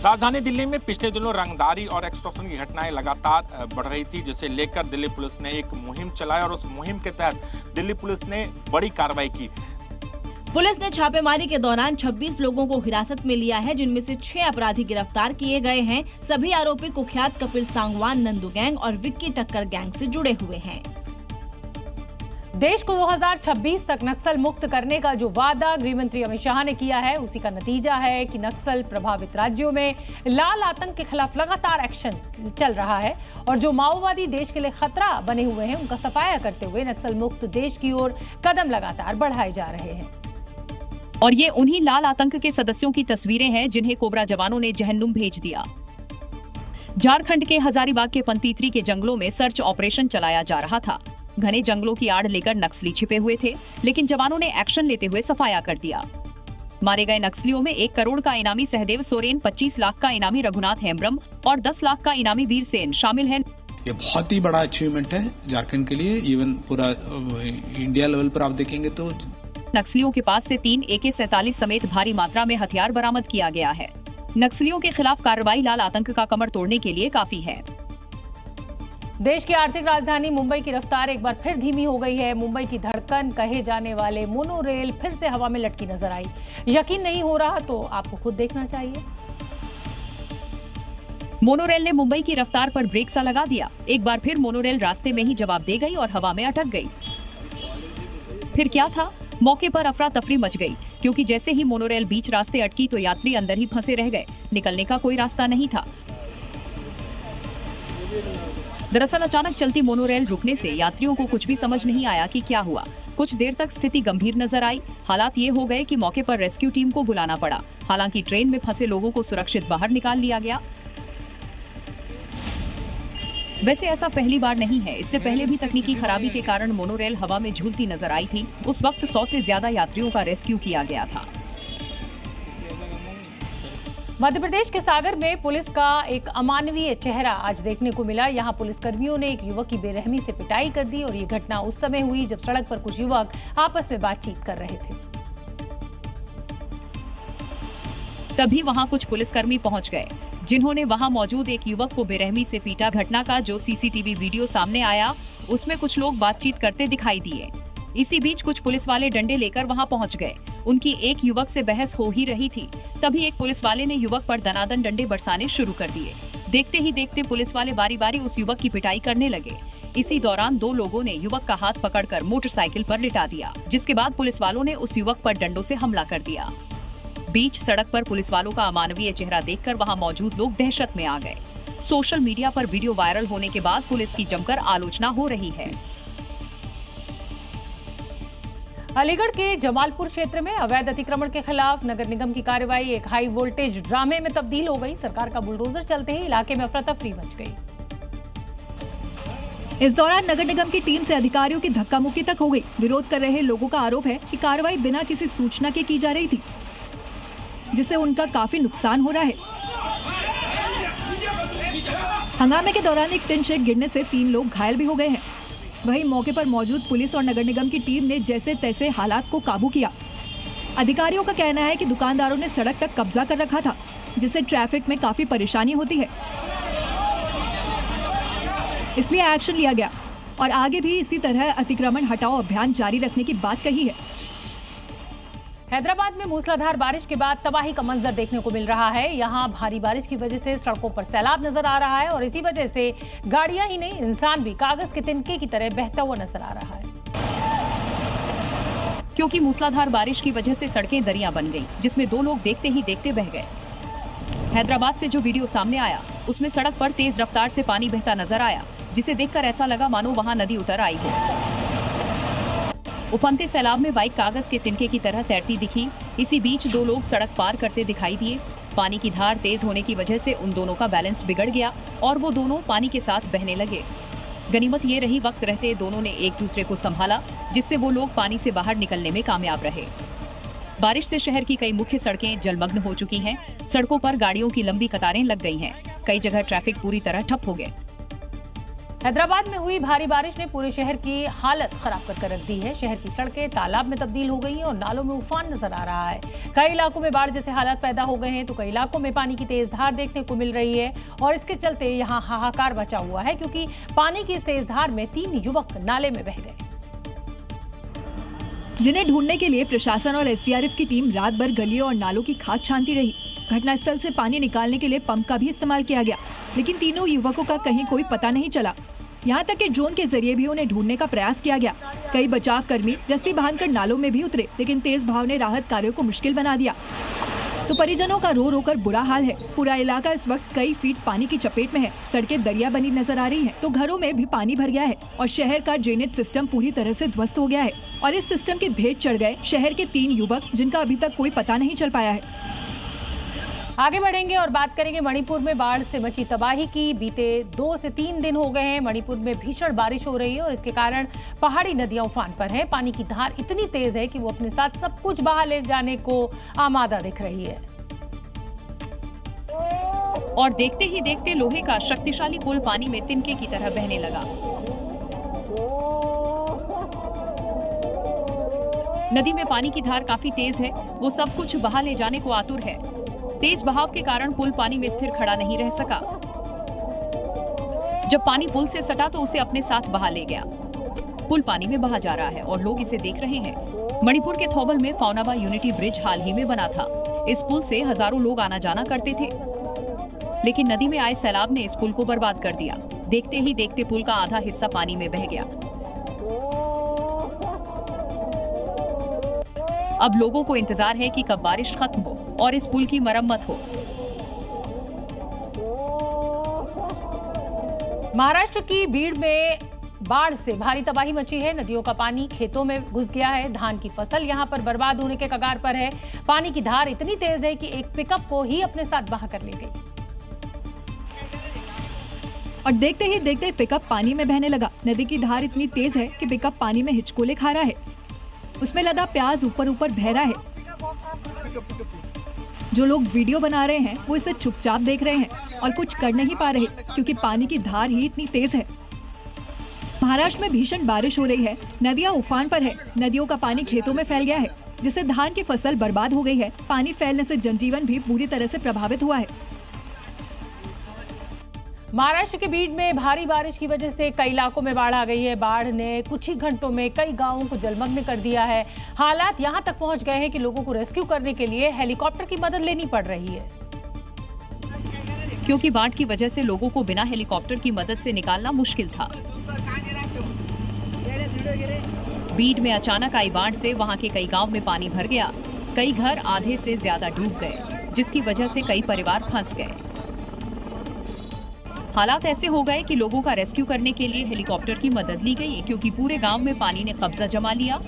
राजधानी दिल्ली में पिछले दिनों रंगदारी और एक्सटॉर्शन की घटनाएं लगातार बढ़ रही थी, जिसे लेकर दिल्ली पुलिस ने एक मुहिम चलाई और उस मुहिम के तहत दिल्ली पुलिस ने बड़ी कार्रवाई की।
पुलिस ने छापेमारी के दौरान 26 लोगों को हिरासत में लिया है, जिनमें से 6 अपराधी गिरफ्तार किए गए हैं। सभी आरोपी कुख्यात कपिल सांगवान नंदू गैंग और विक्की टक्कर गैंग से जुड़े हुए हैं।
देश को 2026 तक नक्सल मुक्त करने का जो वादा गृह मंत्री अमित शाह ने किया है, उसी का नतीजा है कि नक्सल प्रभावित राज्यों में लाल आतंक के खिलाफ लगातार एक्शन चल रहा है और जो माओवादी देश के लिए खतरा बने हुए हैं, उनका सफाया करते हुए नक्सल मुक्त देश की ओर कदम लगातार बढ़ाए जा रहे हैं।
और ये उन्हीं लाल आतंक के सदस्यों की तस्वीरें हैं जिन्हें कोबरा जवानों ने जहन्नुम भेज दिया। झारखंड के हजारीबाग के पंतीत्री के जंगलों में सर्च ऑपरेशन चलाया जा रहा था। घने जंगलों की आड़ लेकर नक्सली छिपे हुए थे, लेकिन जवानों ने एक्शन लेते हुए सफाया कर दिया। मारे गए नक्सलियों में 1 करोड़ का इनामी सहदेव सोरेन, 25 लाख का इनामी रघुनाथ हेम्ब्रम और 10 लाख का इनामी वीर सेन शामिल हैं।
ये बहुत ही बड़ा अचीवमेंट है झारखंड के लिए, इवन पूरा इंडिया लेवल पर आप देखेंगे तो।
नक्सलियों के पास से 3 AK-47 समेत भारी मात्रा में हथियार बरामद किया गया है। नक्सलियों के खिलाफ कार्रवाई लाल आतंक का कमर तोड़ने के लिए काफी है।
देश की आर्थिक राजधानी मुंबई की रफ्तार एक बार फिर धीमी हो गई है। मुंबई की धड़कन कहे जाने वाले मोनो रेल फिर से हवा में लटकी नजर आई। यकीन नहीं हो रहा तो आपको खुद देखना चाहिए।
मोनोरेल ने मुंबई की रफ्तार पर ब्रेक सा लगा दिया। एक बार फिर मोनोरेल रास्ते में ही जवाब दे गई और हवा में अटक गई। फिर क्या था? मौके पर अफरा तफरी मच गई, क्योंकि जैसे ही मोनोरेल बीच रास्ते अटकी तो यात्री अंदर ही फंसे रह गए। निकलने का कोई रास्ता नहीं था। दरअसल अचानक चलती मोनोरेल रुकने से यात्रियों को कुछ भी समझ नहीं आया कि क्या हुआ। कुछ देर तक स्थिति गंभीर नजर आई। हालात ये हो गए कि मौके पर रेस्क्यू टीम को बुलाना पड़ा। हालांकि ट्रेन में फंसे लोगों को सुरक्षित बाहर निकाल लिया गया। वैसे ऐसा पहली बार नहीं है। इससे पहले भी तकनीकी खराबी के कारण मोनोरेल हवा में झूलती नजर आई थी। उस वक्त 100 से ज्यादा यात्रियों का रेस्क्यू किया गया था।
मध्य प्रदेश के सागर में पुलिस का एक अमानवीय चेहरा आज देखने को मिला। यहाँ पुलिसकर्मियों ने एक युवक की बेरहमी से पिटाई कर दी और ये घटना उस समय हुई जब सड़क पर कुछ युवक आपस में बातचीत कर रहे थे।
तभी वहां कुछ पुलिसकर्मी पहुंच गए, जिन्होंने वहां मौजूद एक युवक को बेरहमी से पीटा। घटना का जो सीसीटीवी वीडियो सामने आया, उसमें कुछ लोग बातचीत करते दिखाई दिए। इसी बीच कुछ पुलिस वाले डंडे लेकर वहां पहुंच गए। उनकी एक युवक से बहस हो ही रही थी, तभी एक पुलिस वाले ने युवक पर दनादन डंडे बरसाने शुरू कर दिए। देखते ही देखते पुलिस वाले बारी बारी उस युवक की पिटाई करने लगे। इसी दौरान 2 लोगों ने युवक का हाथ पकड़कर मोटरसाइकिल पर लिटा दिया, जिसके बाद पुलिस वालों ने उस युवक पर डंडों से हमला कर दिया। बीच सड़क पर पुलिस वालों का अमानवीय चेहरा देखकर वहां मौजूद लोग दहशत में आ गए। सोशल मीडिया पर वीडियो वायरल होने के बाद पुलिस की जमकर आलोचना हो रही है।
अलीगढ़ के जमालपुर क्षेत्र में अवैध अतिक्रमण के खिलाफ नगर निगम की कार्रवाई एक हाई वोल्टेज ड्रामे में तब्दील हो गई। सरकार का बुलडोजर चलते ही इलाके में अफरा तफरी मच गई।
इस दौरान नगर निगम की टीम से अधिकारियों की धक्का मुक्की तक हो गई। विरोध कर रहे लोगों का आरोप है कि कार्रवाई बिना किसी सूचना के की जा रही थी, जिससे उनका काफी नुकसान हो रहा है। हंगामे के दौरान एक टिन शेड गिरने से 3 लोग घायल भी हो गए हैं। वहीं मौके पर मौजूद पुलिस और नगर निगम की टीम ने जैसे तैसे हालात को काबू किया। अधिकारियों का कहना है कि दुकानदारों ने सड़क तक कब्जा कर रखा था, जिससे ट्रैफिक में काफी परेशानी होती है, इसलिए एक्शन लिया गया और आगे भी इसी तरह अतिक्रमण हटाओ अभियान जारी रखने की बात कही है।
हैदराबाद में मूसलाधार बारिश के बाद तबाही का मंजर देखने को मिल रहा है। यहाँ भारी बारिश की वजह से सड़कों पर सैलाब नजर आ रहा है और इसी वजह से गाड़ियां ही नहीं, इंसान भी कागज के तिनके की तरह बहता हुआ नजर आ रहा है।
क्योंकि मूसलाधार बारिश की वजह से सड़कें दरिया बन गई, जिसमें 2 लोग देखते ही देखते बह गए। हैदराबाद से जो वीडियो सामने आया उसमें सड़क पर तेज रफ्तार से पानी बहता नजर आया, जिसे देखकर ऐसा लगा मानो वहां नदी उतर आई हो। उफनते सैलाब में बाइक कागज के तिनके की तरह तैरती दिखी। इसी बीच 2 लोग सड़क पार करते दिखाई दिए। पानी की धार तेज होने की वजह से उन दोनों का बैलेंस बिगड़ गया और वो दोनों पानी के साथ बहने लगे। गनीमत ये रही वक्त रहते दोनों ने एक दूसरे को संभाला, जिससे वो लोग पानी से बाहर निकलने में कामयाब रहे। बारिश से शहर की कई मुख्य सड़कें जलमग्न हो चुकी हैं। सड़कों पर गाड़ियों की लंबी कतारें लग गई हैं। कई जगह ट्रैफिक पूरी तरह ठप हो गए।
हैदराबाद में हुई भारी बारिश ने पूरे शहर की हालत खराब कर रख दी है। शहर की सड़कें तालाब में तब्दील हो गई हैं और नालों में उफान नजर आ रहा है। कई इलाकों में बाढ़ जैसे हालात पैदा हो गए हैं तो कई इलाकों में पानी की तेज धार देखने को मिल रही है और इसके चलते यहाँ हाहाकार मचा हुआ है, क्योंकि पानी की इस तेज धार में 3 युवक नाले में बह गए,
जिन्हें ढूंढने के लिए प्रशासन और एसडीआरएफ की टीम रात भर गलियों और नालों की खाद छानती रही। घटनास्थल से पानी निकालने के लिए पंप का भी इस्तेमाल किया गया, लेकिन तीनों युवकों का कहीं कोई पता नहीं चला। यहाँ तक कि ड्रोन के जरिए भी उन्हें ढूंढने का प्रयास किया गया। कई बचाव कर्मी रस्सी बांधकर नालों में भी उतरे, लेकिन तेज बहाव ने राहत कार्यों को मुश्किल बना दिया। तो परिजनों का रो रो कर बुरा हाल है। पूरा इलाका इस वक्त कई फीट पानी की चपेट में है। सड़कें दरिया बनी नजर आ रही हैं, तो घरों में भी पानी भर गया है और शहर का ड्रेनेज सिस्टम पूरी तरह से ध्वस्त हो गया है। और इस सिस्टम के भेद चढ़ गए शहर के 3 युवक, जिनका अभी तक कोई पता नहीं चल पाया है।
आगे बढ़ेंगे और बात करेंगे मणिपुर में बाढ़ से मची तबाही की। बीते 2 से 3 दिन हो गए हैं मणिपुर में भीषण बारिश हो रही है और इसके कारण पहाड़ी नदियां उफान पर हैं। पानी की धार इतनी तेज है कि वो अपने साथ सब कुछ बहा ले जाने को आमादा दिख रही है।
और देखते ही देखते लोहे का शक्तिशाली पुल पानी में तिनके की तरह बहने लगा। नदी में पानी की धार काफी तेज है, वो सब कुछ बहा ले जाने को आतुर है। तेज बहाव के कारण पुल पानी में स्थिर खड़ा नहीं रह सका। जब पानी पुल से सटा तो उसे अपने साथ बहा ले गया। पुल पानी में बहा जा रहा है और लोग इसे देख रहे हैं। मणिपुर के थौबल में फौनाबा यूनिटी ब्रिज हाल ही में बना था। इस पुल से हजारों लोग आना जाना करते थे, लेकिन नदी में आए सैलाब ने इस पुल को बर्बाद कर दिया। देखते ही देखते पुल का आधा हिस्सा पानी में बह गया। अब लोगों को इंतजार है कि कब बारिश खत्म हो और इस पुल की मरम्मत हो।
महाराष्ट्र की बीड़ में बाढ़ से भारी तबाही मची है। नदियों का पानी खेतों में घुस गया है। धान की फसल यहां पर बर्बाद होने के कगार पर है। पानी की धार इतनी तेज है कि एक पिकअप को ही अपने साथ बहा कर ले गई
और देखते ही देखते पिकअप पानी में बहने लगा। नदी की धार इतनी तेज है कि पिकअप पानी में हिचकोले खा रहा है। उसमें लदा प्याज ऊपर ऊपर बह रहा है। जो लोग वीडियो बना रहे हैं वो इसे चुपचाप देख रहे हैं और कुछ कर नहीं पा रहे, क्योंकि पानी की धार ही इतनी तेज है। महाराष्ट्र में भीषण बारिश हो रही है। नदियां उफान पर है। नदियों का पानी खेतों में फैल गया है, जिससे धान की फसल बर्बाद हो गई है। पानी फैलने से जनजीवन भी बुरी तरह से प्रभावित हुआ है।
महाराष्ट्र के बीड में भारी बारिश की वजह से कई इलाकों में बाढ़ आ गई है। बाढ़ ने कुछ ही घंटों में कई गांवों को जलमग्न कर दिया है। हालात यहां तक पहुंच गए हैं कि लोगों को रेस्क्यू करने के लिए हेलीकॉप्टर की मदद लेनी पड़ रही है,
क्योंकि बाढ़ की वजह से लोगों को बिना हेलीकॉप्टर की मदद से निकालना मुश्किल था। बीड में अचानक आई बाढ़ से वहां के कई गांव में पानी भर गया। कई घर आधे से ज्यादा डूब गए, जिसकी वजह से कई परिवार फंस गए। हालात ऐसे हो गए कि लोगों का रेस्क्यू करने के लिए हेलीकॉप्टर की मदद ली गई, क्योंकि पूरे गांव में पानी ने कब्जा जमा लिया।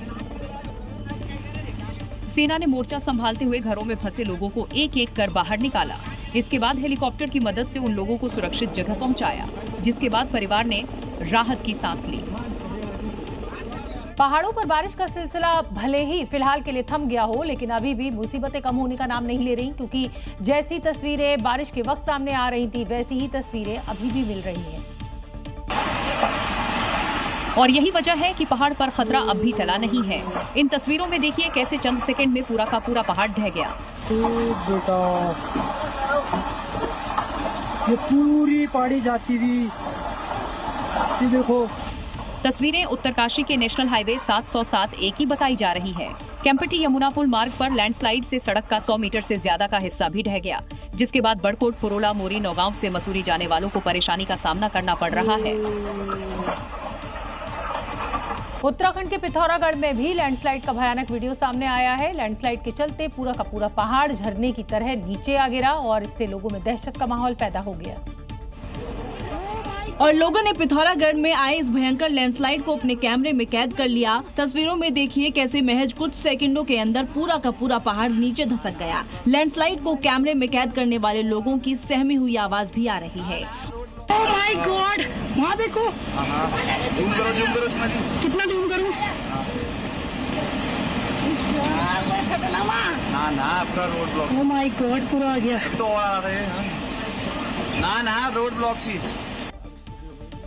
सेना ने मोर्चा संभालते हुए घरों में फंसे लोगों को एक एक कर बाहर निकाला। इसके बाद हेलीकॉप्टर की मदद से उन लोगों को सुरक्षित जगह पहुंचाया, जिसके बाद परिवार ने राहत की सांस ली।
पहाड़ों पर बारिश का सिलसिला भले ही फिलहाल के लिए थम गया हो, लेकिन अभी भी मुसीबतें कम होने का नाम नहीं ले रही, क्योंकि जैसी तस्वीरें बारिश के वक्त सामने आ रही थी वैसी ही तस्वीरें अभी भी मिल रही हैं।
और यही वजह है कि पहाड़ पर खतरा अब भी टला नहीं है। इन तस्वीरों में देखिए कैसे चंद सेकंड में पूरा का पूरा पहाड़ ढह गया।
बेटा ये पूरी पहाड़ी जाती थी, ये देखो।
तस्वीरें उत्तरकाशी के नेशनल हाईवे 707A की बताई जा रही है। केम्पटी यमुना पुल मार्ग पर लैंडस्लाइड से सड़क का 100 मीटर से ज्यादा का हिस्सा भी ढह गया, जिसके बाद बड़कोट, पुरोला, मोरी, नौगांव से मसूरी जाने वालों को परेशानी का सामना करना पड़ रहा है।
उत्तराखंड के पिथौरागढ़ में भी लैंडस्लाइड का भयानक वीडियो सामने आया है। लैंडस्लाइड के चलते पूरा का पूरा पहाड़ झरने की तरह नीचे आ गिरा और इससे लोगों में दहशत का माहौल पैदा हो गया।
और लोगों ने पिथौरागढ़ में आए इस भयंकर लैंडस्लाइड को अपने कैमरे में कैद कर लिया। तस्वीरों में देखिए कैसे महज कुछ सेकंडों के अंदर पूरा का पूरा पहाड़ नीचे धसक गया। लैंडस्लाइड को कैमरे में कैद करने वाले लोगों की सहमी हुई आवाज भी आ रही है।
ओह माय गॉड, वहाँ देखो। जूम करो उसमें। कितना जूम करूँ? ना पूरा road block. Oh my God, पूरा आ गया। तो आ रहे हैं। ना रोड ब्लॉक थी।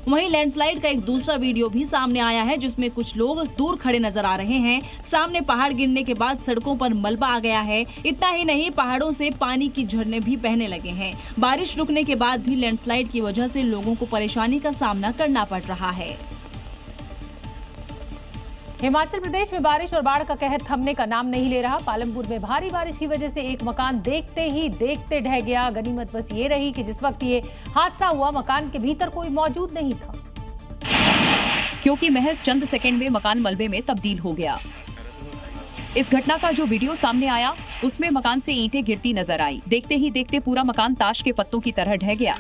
वहीं लैंडस्लाइड का एक दूसरा वीडियो भी सामने आया है, जिसमें कुछ लोग दूर खड़े नजर आ रहे हैं। सामने पहाड़ गिरने के बाद सड़कों पर मलबा आ गया है। इतना ही नहीं, पहाड़ों से पानी की झरने भी बहने लगे हैं। बारिश रुकने के बाद भी लैंडस्लाइड की वजह से लोगों को परेशानी का सामना करना पड़ रहा है।
हिमाचल प्रदेश में बारिश और बाढ़ का कहर थमने का नाम नहीं ले रहा। पालमपुर में भारी बारिश की वजह से एक मकान देखते ही देखते ढह गया। गनीमत बस ये रही कि जिस वक्त ये हादसा हुआ मकान के भीतर कोई मौजूद नहीं था,
क्योंकि महज चंद सेकंड में मकान मलबे में तब्दील हो गया। इस घटना का जो वीडियो सामने आया उसमें मकान से ईंटें गिरती नजर आई। देखते ही देखते पूरा मकान ताश के पत्तों की तरह ढह गया।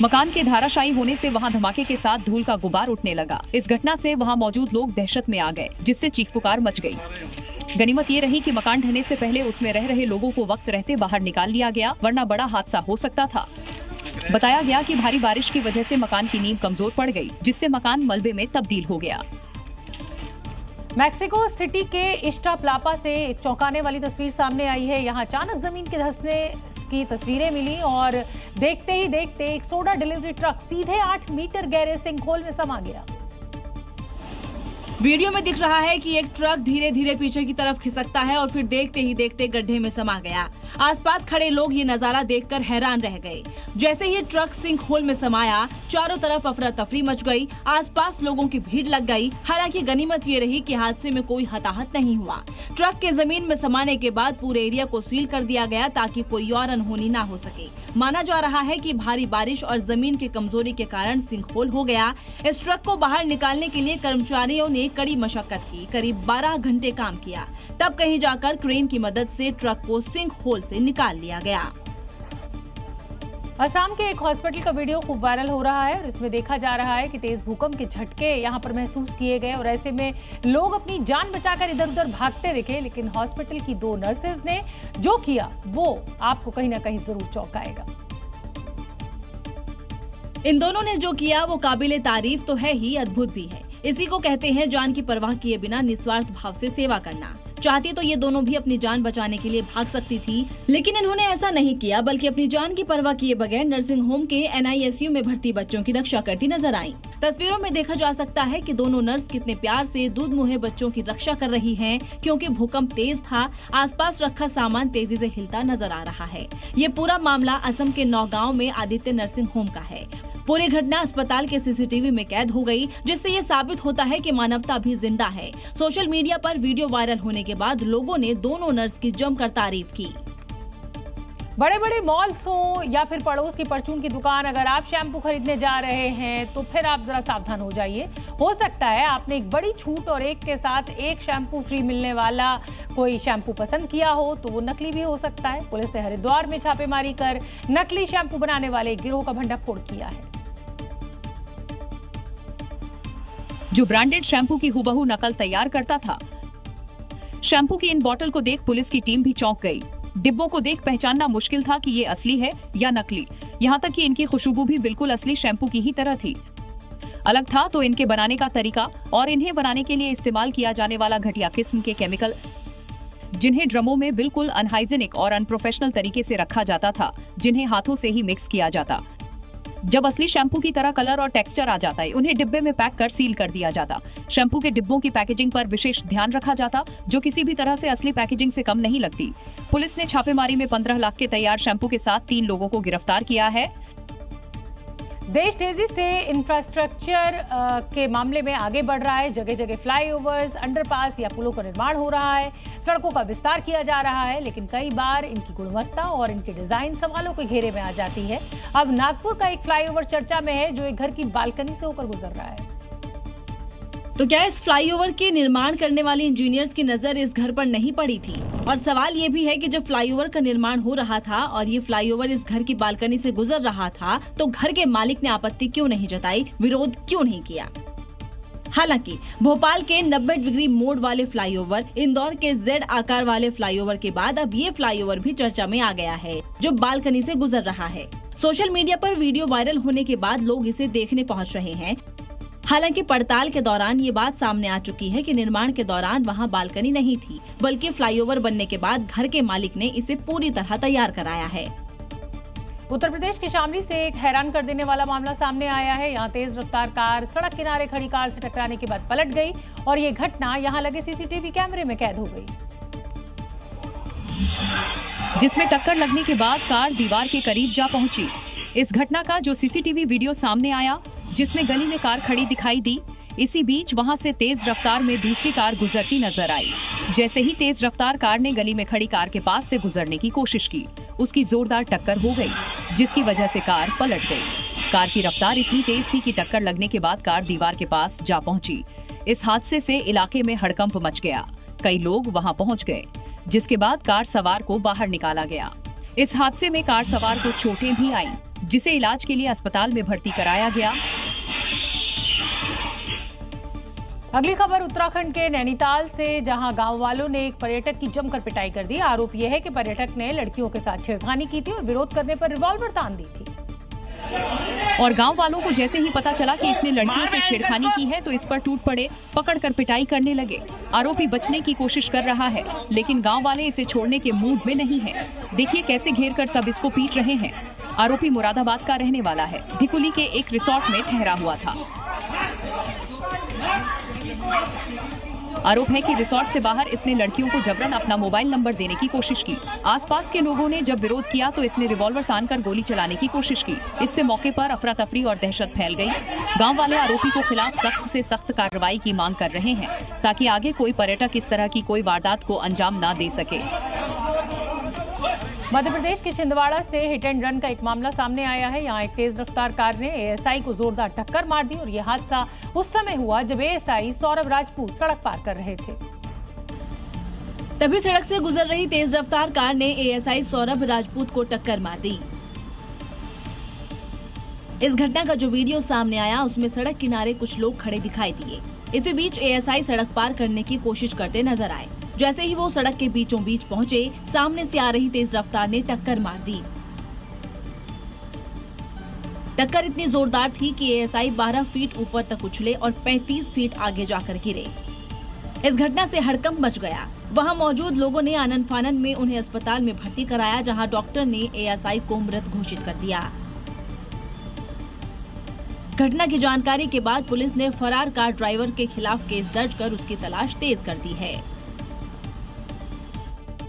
मकान के धाराशायी होने से वहां धमाके के साथ धूल का गुबार उठने लगा। इस घटना से वहां मौजूद लोग दहशत में आ गए, जिससे चीख पुकार मच गई। गनीमत ये रही कि मकान ढहने से पहले उसमें रह रहे लोगों को वक्त रहते बाहर निकाल लिया गया, वरना बड़ा हादसा हो सकता था। बताया गया कि भारी बारिश की वजह से मकान की नींव कमजोर पड़ गई, जिससे मकान मलबे में तब्दील हो गया।
मैक्सिको सिटी के इस्टाप्लापा से एक चौंकाने वाली तस्वीर सामने आई है। यहाँ अचानक जमीन के धंसने की तस्वीरें मिली और देखते ही देखते एक सोडा डिलीवरी ट्रक सीधे 8 मीटर गहरे सिंकहोल में समा गया।
वीडियो में दिख रहा है कि एक ट्रक धीरे धीरे पीछे की तरफ खिसकता है और फिर देखते ही देखते गड्ढे में समा गया। आसपास खड़े लोग ये नजारा देखकर हैरान रह गए। जैसे ही ट्रक सिंक होल में समाया, चारों तरफ अफरा तफरी मच गई। आसपास लोगों की भीड़ लग गई। हालांकि गनीमत ये रही कि हादसे में कोई हताहत नहीं हुआ। ट्रक के जमीन में समाने के बाद पूरे एरिया को सील कर दिया गया ताकि कोई और अनहोनी ना हो सके। माना जा रहा है कि भारी बारिश और जमीन की कमजोरी के कारण सिंक होल हो गया। इस ट्रक को बाहर निकालने के लिए कर्मचारियों ने कड़ी मशक्कत की। करीब 12 घंटे काम किया, तब कहीं जाकर क्रेन की मदद से ट्रक को सिंक होल से निकाल लिया गया।
असम के एक हॉस्पिटल का वीडियो खूब वायरल हो रहा है और इसमें देखा जा रहा है कि तेज भूकंप के झटके यहां पर महसूस किए गए और ऐसे में लोग अपनी जान बचाकर इधर उधर भागते दिखे। लेकिन हॉस्पिटल की 2 नर्सेज ने जो किया वो आपको कहीं ना कहीं जरूर चौंकाएगा।
इन दोनों ने जो किया वो काबिले तारीफ तो है ही, अद्भुत भी है। इसी को कहते हैं जान की परवाह किए बिना निस्वार्थ भाव से सेवा करना। चाहती तो ये दोनों भी अपनी जान बचाने के लिए भाग सकती थी, लेकिन इन्होंने ऐसा नहीं किया, बल्कि अपनी जान की परवाह किए बगैर नर्सिंग होम के NICU में भर्ती बच्चों की रक्षा करती नजर आई। तस्वीरों में देखा जा सकता है कि दोनों नर्स कितने प्यार से दूध मुहे बच्चों की रक्षा कर रही हैं, क्योंकि भूकंप तेज था। आसपास रखा सामान तेजी से हिलता नजर आ रहा है। ये पूरा मामला असम के नौगांव में आदित्य नर्सिंग होम का है। पूरी घटना अस्पताल के CCTV में कैद हो गई, जिससे ये साबित होता है कि मानवता भी जिंदा है। सोशल मीडिया पर वीडियो वायरल होने के बाद लोगों ने दोनों नर्स की जमकर तारीफ की।
बड़े बड़े मॉल्स हो या फिर पड़ोस की परचून की दुकान, अगर आप शैम्पू खरीदने जा रहे हैं तो फिर आप जरा सावधान हो जाइए। हो सकता है आपने एक बड़ी छूट और एक के साथ एक शैम्पू फ्री मिलने वाला कोई शैम्पू पसंद किया हो, तो वो नकली भी हो सकता है। पुलिस ने हरिद्वार में छापेमारी कर नकली शैम्पू बनाने वाले एक गिरोह का भंडाफोड़ किया है।
जो ब्रांडेड शैम्पू की हुबहू नकल तैयार करता था। शैम्पू की इन बोतल को देख पुलिस की टीम भी चौंक गई। डिब्बों को देख पहचानना मुश्किल था कि ये असली है या नकली। यहाँ तक कि इनकी खुशबू भी बिल्कुल असली शैम्पू की ही तरह थी। अलग था तो इनके बनाने का तरीका और इन्हें बनाने के लिए इस्तेमाल किया जाने वाला घटिया किस्म के केमिकल, जिन्हें ड्रमों में बिल्कुल अनहाइजीनिक और अनप्रोफेशनल तरीके से रखा जाता था, जिन्हें हाथों से ही मिक्स किया जाता। जब असली शैम्पू की तरह कलर और टेक्सचर आ जाता है, उन्हें डिब्बे में पैक कर सील कर दिया जाता। शैम्पू के डिब्बों की पैकेजिंग पर विशेष ध्यान रखा जाता, जो किसी भी तरह से असली पैकेजिंग से कम नहीं लगती। पुलिस ने छापेमारी में 15 लाख के तैयार शैम्पू के साथ 3 लोगों को गिरफ्तार किया है।
देश तेजी से इंफ्रास्ट्रक्चर के मामले में आगे बढ़ रहा है। जगह जगह फ्लाईओवर्स, अंडरपास या पुलों का निर्माण हो रहा है, सड़कों का विस्तार किया जा रहा है, लेकिन कई बार इनकी गुणवत्ता और इनके डिजाइन सवालों के घेरे में आ जाती है। अब नागपुर का एक फ्लाईओवर चर्चा में है, जो एक घर की बालकनी से होकर गुजर रहा है।
तो क्या इस फ्लाईओवर के निर्माण करने वाले इंजीनियर्स की नजर इस घर पर नहीं पड़ी थी? और सवाल ये भी है कि जब फ्लाईओवर का निर्माण हो रहा था और ये फ्लाईओवर इस घर की बालकनी से गुजर रहा था, तो घर के मालिक ने आपत्ति क्यों नहीं जताई, विरोध क्यों नहीं किया? हालांकि भोपाल के 90 डिग्री मोड़ वाले फ्लाईओवर, इंदौर के Z आकार वाले फ्लाईओवर के बाद अब ये फ्लाईओवर भी चर्चा में आ गया है, जो बालकनी से गुजर रहा है। सोशल मीडिया पर वीडियो वायरल होने के बाद लोग इसे देखने पहुंच रहे हैं। हालांकि पड़ताल के दौरान ये बात सामने आ चुकी है कि निर्माण के दौरान वहां बालकनी नहीं थी, बल्कि फ्लाईओवर बनने के बाद घर के मालिक ने इसे पूरी तरह तैयार कराया है।
उत्तर प्रदेश के शामली से एक हैरान कर देने वाला मामला सामने आया है। यहाँ तेज रफ्तार कार सड़क किनारे खड़ी कार से टकराने के बाद पलट गई और ये घटना यहाँ लगे सीसीटीवी कैमरे में कैद हो गई,
जिसमें टक्कर लगने के बाद कार दीवार के करीब जा पहुंची। इस घटना का जो सीसीटीवी वीडियो सामने आया, जिसमें गली में कार खड़ी दिखाई दी, इसी बीच वहां से तेज रफ्तार में दूसरी कार गुजरती नजर आई। जैसे ही तेज रफ्तार कार ने गली में खड़ी कार के पास से गुजरने की कोशिश की, उसकी जोरदार टक्कर हो गई, जिसकी वजह से कार पलट गई। कार की रफ्तार इतनी तेज थी कि टक्कर लगने के बाद कार दीवार के पास जा पहुंची। इस हादसे से इलाके में हड़कंप मच गया। कई लोग वहां पहुंच गए, जिसके बाद कार सवार को बाहर निकाला गया। इस हादसे में कार सवार को चोटें भी आईं, जिसे इलाज के लिए अस्पताल में भर्ती कराया गया।
अगली खबर उत्तराखंड के नैनीताल से, जहां गांव वालों ने एक पर्यटक की जमकर पिटाई कर दी। आरोप यह है कि पर्यटक ने लड़कियों के साथ छेड़खानी की थी और विरोध करने पर रिवॉल्वर तान दी थी।
और गांव वालों को जैसे ही पता चला कि इसने लड़कियों से छेड़खानी की है, तो इस पर टूट पड़े, पकड़कर पिटाई करने लगे। आरोपी बचने की कोशिश कर रहा है, लेकिन गांव वाले इसे छोड़ने के मूड में नहीं हैं। देखिए कैसे घेर कर सब इसको पीट रहे हैं। आरोपी मुरादाबाद का रहने वाला है, ढिकुली के एक रिसोर्ट में ठहरा हुआ था। आरोप है कि रिसोर्ट से बाहर इसने लड़कियों को जबरन अपना मोबाइल नंबर देने की कोशिश की। आसपास के लोगों ने जब विरोध किया तो इसने रिवॉल्वर तानकर गोली चलाने की कोशिश की। इससे मौके पर अफरा तफरी और दहशत फैल गई। गांव वाले आरोपी को खिलाफ सख्त से सख्त कार्रवाई की मांग कर रहे हैं, ताकि आगे कोई पर्यटक इस तरह की कोई वारदात को अंजाम न दे सके।
मध्य प्रदेश के छिंदवाड़ा से हिट एंड रन का एक मामला सामने आया है। यहाँ एक तेज रफ्तार कार ने एएसआई को जोरदार टक्कर मार दी और यह हादसा उस समय हुआ जब एएसआई सौरभ राजपूत सड़क पार कर रहे थे।
तभी सड़क से गुजर रही तेज रफ्तार कार ने एएसआई सौरभ राजपूत को टक्कर मार दी। इस घटना का जो वीडियो सामने आया, उसमें सड़क किनारे कुछ लोग खड़े दिखाई दिए। इसी बीच एएसआई सड़क पार करने की कोशिश करते नजर आए। जैसे ही वो सड़क के बीचों बीच पहुंचे, सामने से आ रही तेज रफ्तार ने टक्कर मार दी। टक्कर इतनी जोरदार थी कि एएसआई 12 फीट ऊपर तक उछले और 35 फीट आगे जाकर गिरे। इस घटना से हड़कंप मच गया। वहां मौजूद लोगों ने आनन फानन में उन्हें अस्पताल में भर्ती कराया, जहां डॉक्टर ने एएसआई को मृत घोषित कर दिया। घटना की जानकारी के बाद पुलिस ने फरार कार ड्राइवर के खिलाफ केस दर्ज कर उसकी तलाश तेज कर दी है।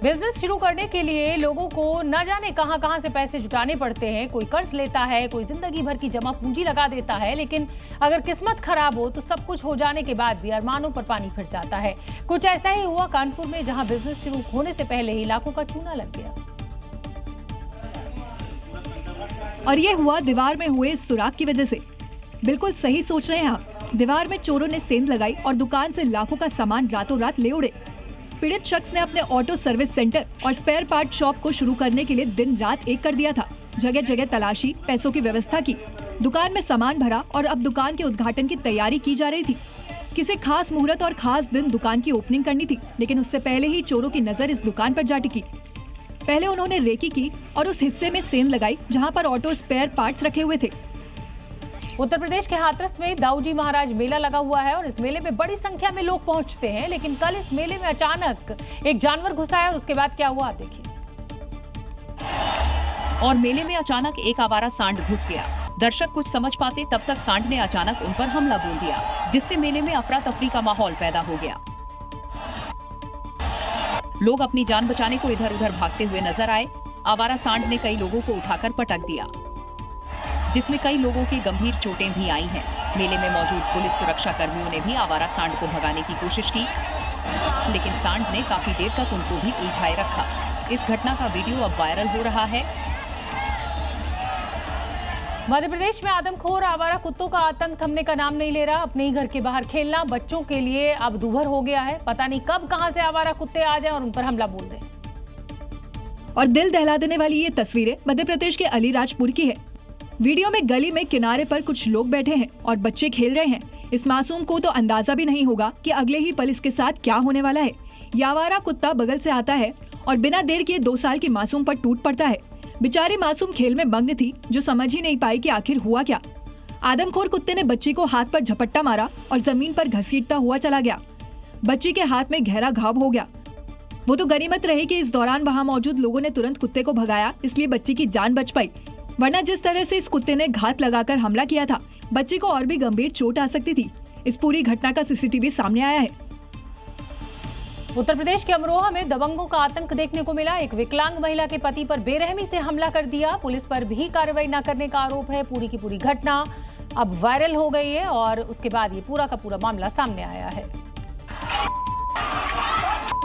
बिजनेस शुरू करने के लिए लोगों को न जाने कहां से पैसे जुटाने पड़ते हैं। कोई कर्ज लेता है, कोई जिंदगी भर की जमा पूंजी लगा देता है, लेकिन अगर किस्मत खराब हो तो सब कुछ हो जाने के बाद भी अरमानों पर पानी फिर जाता है। कुछ ऐसा ही हुआ कानपुर में, जहां बिजनेस शुरू होने से पहले ही लाखों का चूना लग गया।
और ये हुआ दीवार में हुए सुराख की वजह से। बिल्कुल सही सोच रहे हैं आप। दीवार में चोरों ने सेंध लगाई और दुकान से लाखों का सामान रातों रात ले उड़े। पीड़ित शख्स ने अपने ऑटो सर्विस सेंटर और स्पेयर पार्ट शॉप को शुरू करने के लिए दिन रात एक कर दिया था। जगह जगह तलाशी, पैसों की व्यवस्था की, दुकान में सामान भरा और अब दुकान के उद्घाटन की तैयारी की जा रही थी। किसी खास मुहूर्त और खास दिन दुकान की ओपनिंग करनी थी, लेकिन उससे पहले ही चोरों की नजर इस दुकान पर जा टिकी। पहले उन्होंने रेकी की और उस हिस्से में सेंध लगाई जहां पर ऑटो स्पेयर पार्ट्स रखे हुए थे।
उत्तर प्रदेश के हाथरस में दाऊजी महाराज मेला लगा हुआ है और इस मेले में बड़ी संख्या में लोग पहुंचते हैं, लेकिन कल इस मेले में अचानक एक जानवर घुसा है और उसके बाद क्या हुआ आप देखिए।
और मेले में अचानक एक आवारा सांड घुस गया। दर्शक कुछ समझ पाते तब तक सांड ने अचानक उन पर हमला बोल दिया, जिससे मेले में अफरा तफरी का माहौल पैदा हो गया। लोग अपनी जान बचाने को इधर उधर भागते हुए नजर आए। आवारा सांड ने कई लोगों को उठाकर पटक दिया, जिसमें कई लोगों की गंभीर चोटें भी आई हैं। मेले में मौजूद पुलिस सुरक्षा कर्मियों ने भी आवारा सांड को भगाने की कोशिश की, लेकिन सांड ने काफी देर तक उनको भी उलझाए रखा। इस घटना का वीडियो अब वायरल हो रहा है।
मध्य प्रदेश में आदमखोर आवारा कुत्तों का आतंक थमने का नाम नहीं ले रहा। अपने ही घर के बाहर खेलना बच्चों के लिए अब दूभर हो गया है। पता नहीं कब कहां से आवारा कुत्ते आ जाएं और उन पर हमला बोल दें।
और दिल दहला देने वाली ये तस्वीरें मध्य प्रदेश के अलीराजपुर की है। वीडियो में गली में किनारे पर कुछ लोग बैठे हैं और बच्चे खेल रहे हैं। इस मासूम को तो अंदाजा भी नहीं होगा कि अगले ही पल इसके साथ क्या होने वाला है। ये आवारा कुत्ता बगल से आता है और बिना देर किए 2 साल की मासूम पर टूट पड़ता है। बेचारी मासूम खेल में मग्न थी, जो समझ ही नहीं पाई कि आखिर हुआ क्या। आदमखोर कुत्ते ने बच्ची को हाथ पर झपट्टा मारा और जमीन पर घसीटता हुआ चला गया। बच्ची के हाथ में गहरा घाव हो गया। वो तो गनीमत रही कि इस दौरान वहाँ मौजूद लोगों ने तुरंत कुत्ते को भगाया, इसलिए बच्ची की जान बच पाई। वरना जिस तरह से इस कुत्ते ने घात लगाकर हमला किया था, बच्ची को और भी गंभीर चोट आ सकती थी। इस पूरी घटना का सीसीटीवी सामने आया है।
उत्तर प्रदेश के अमरोहा में दबंगों का आतंक देखने को मिला। एक विकलांग महिला के पति पर बेरहमी से हमला कर दिया। पुलिस पर भी कार्रवाई न करने का आरोप है। पूरी की पूरी घटना अब वायरल हो गई है और उसके बाद ये पूरा का पूरा मामला सामने आया है।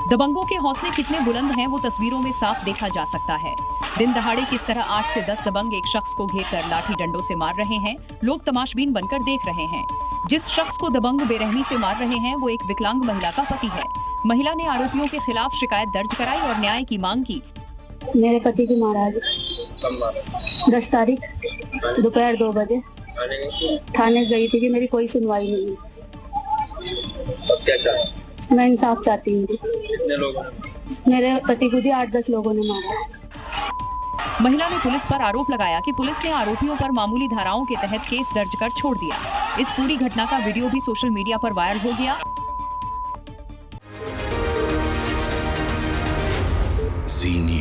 दबंगों के हौसले कितने बुलंद हैं वो तस्वीरों में साफ देखा जा सकता है। दिन दहाड़े किस तरह 8 से 10 दबंग एक शख्स को घेरकर लाठी डंडों से मार रहे हैं। लोग तमाशबीन बनकर देख रहे हैं। जिस शख्स को दबंग बेरहमी से मार रहे हैं वो एक विकलांग महिला का पति है। महिला ने आरोपियों के खिलाफ शिकायत दर्ज कराई और न्याय की मांग की।
मेरे पति की मारा 10 तारीख दोपहर 2 बजे थाने गई थी कि मेरी कोई सुनवाई नहीं है। मैं इंसाफ चाहती हूँ। कितने लोग? मेरे पति को 8-10 लोगों ने मारा।
महिला ने पुलिस पर आरोप लगाया कि पुलिस ने आरोपियों पर मामूली धाराओं के तहत केस दर्ज कर छोड़ दिया। इस पूरी घटना का वीडियो भी सोशल मीडिया पर वायरल हो गया।
Zee News।